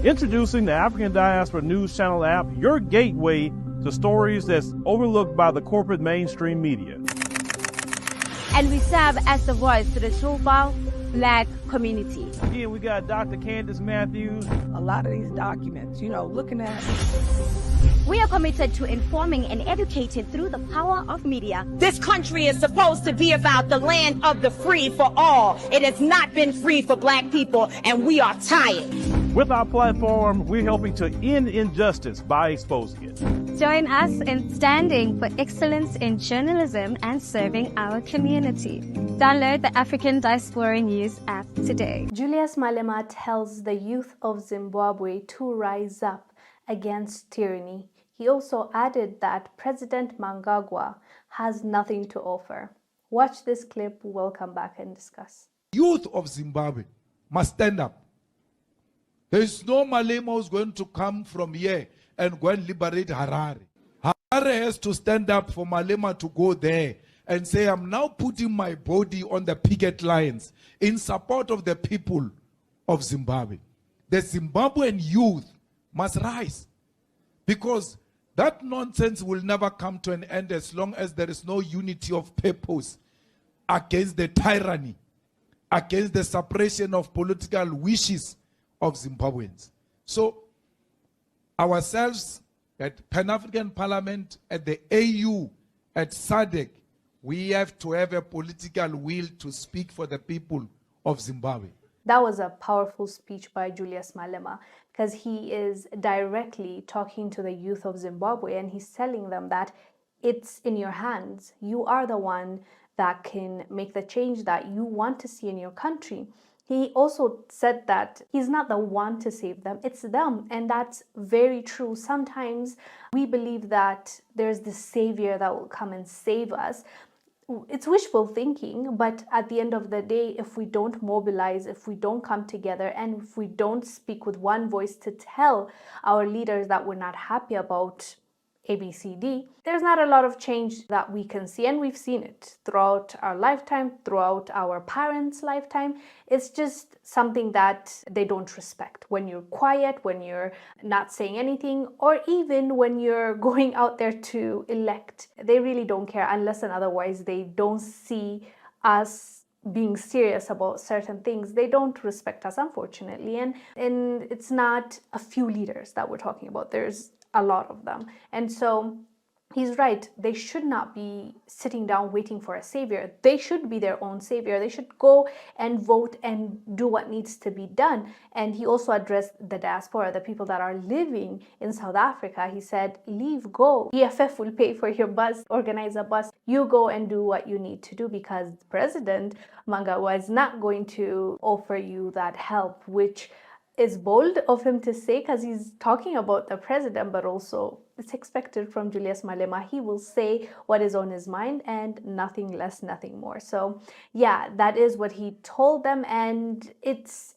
Introducing the African Diaspora News Channel app, your gateway to stories that's overlooked by the corporate mainstream media. And we serve as the voice to the Tuval Black community. Again, we got Dr. Candace Matthews. A lot of these documents, looking at. We are committed to informing and educating through the power of media. This country is supposed to be about the land of the free for all. It has not been free for Black people, and we are tired. With our platform, we're helping to end injustice by exposing it. Join us in standing for excellence in journalism and serving our community. Download the African Diaspora News app today. Julius Malema tells the youth of Zimbabwe to rise up against tyranny. He also added that President Mnangagwa has nothing to offer. Watch this clip, we'll come back and discuss. Youth of Zimbabwe must stand up. There is no Malema who's going to come from here and go and liberate Harare. Harare has to stand up for Malema to go there and say, I'm now putting my body on the picket lines in support of the people of Zimbabwe. The Zimbabwean youth must rise, because that nonsense will never come to an end as long as there is no unity of purpose against the tyranny, against the suppression of political wishes of Zimbabweans. So ourselves at Pan-African Parliament, at the AU, at SADC, we have to have a political will to speak for the people of Zimbabwe. That was a powerful speech by Julius Malema, because he is directly talking to the youth of Zimbabwe, and he's telling them that it's in your hands. You are the one that can make the change that you want to see in your country. He also said that he's not the one to save them, it's them. And that's very true. Sometimes we believe that there's this savior that will come and save us. It's wishful thinking, but at the end of the day, if we don't mobilize, if we don't come together, and if we don't speak with one voice to tell our leaders that we're not happy about ABCD, there's not a lot of change that we can see, and we've seen it throughout our lifetime, throughout our parents' lifetime. It's just something that they don't respect. When you're quiet, when you're not saying anything, or even when you're going out there to elect, they really don't care unless and otherwise they don't see us being serious about certain things. They don't respect us, unfortunately. And it's not a few leaders that we're talking about. There's a lot of them. And so he's right. They should not be sitting down waiting for a savior. They should be their own savior. They should go and vote and do what needs to be done. And he also addressed the diaspora, the people that are living in South Africa. He said, leave, go. EFF will pay for your bus, organize a bus. You go and do what you need to do, because President Mnangagwa is not going to offer you that help, which is bold of him to say, because he's talking about the president, but also it's expected from Julius Malema. He will say what is on his mind and nothing less, nothing more. So yeah, that is what he told them, and it's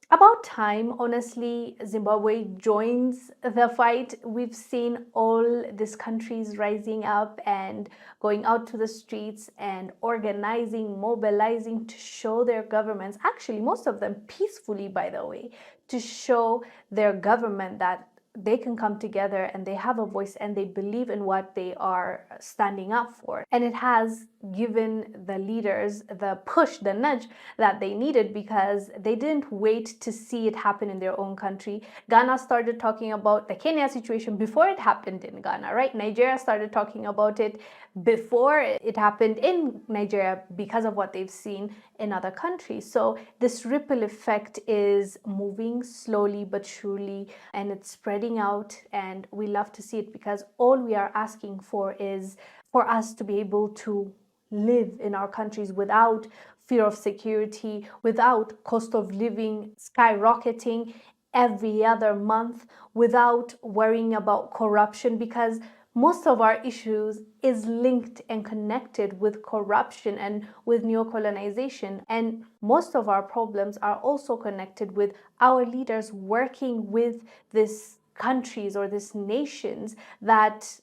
about time, honestly, Zimbabwe joins the fight. We've seen all these countries rising up and going out to the streets and organizing, mobilizing to show their governments, actually most of them peacefully, by the way, to show their government that they can come together and they have a voice and they believe in what they are standing up for. And it has given the leaders the push, the nudge that they needed, because they didn't wait to see it happen in their own country. Ghana started talking about the Kenya situation before it happened in Ghana, right? Nigeria started talking about it before it happened in Nigeria because of what they've seen in other countries. So this ripple effect is moving slowly but surely, and it's spreading out, and we love to see it, because all we are asking for is for us to be able to live in our countries without fear of security, without cost of living skyrocketing every other month, without worrying about corruption, because most of our issues is linked and connected with corruption and with neocolonization. And most of our problems are also connected with our leaders working with these countries or these nations that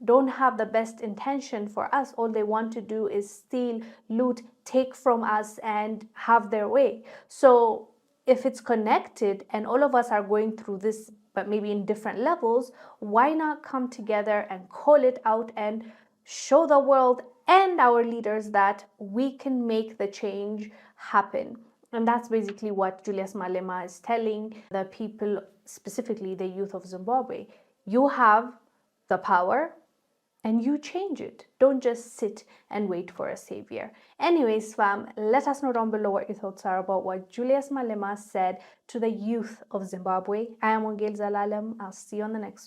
don't have the best intention for us. All they want to do is steal, loot, take from us and have their way. So if it's connected and all of us are going through this, but maybe in different levels, why not come together and call it out and show the world and our leaders that we can make the change happen? And that's basically what Julius Malema is telling the people, specifically the youth of Zimbabwe. You have the power and you change it. Don't just sit and wait for a savior. Anyways, fam, let us know down below what your thoughts are about what Julius Malema said to the youth of Zimbabwe. I am Wongel Zelalem. I'll see you on the next one.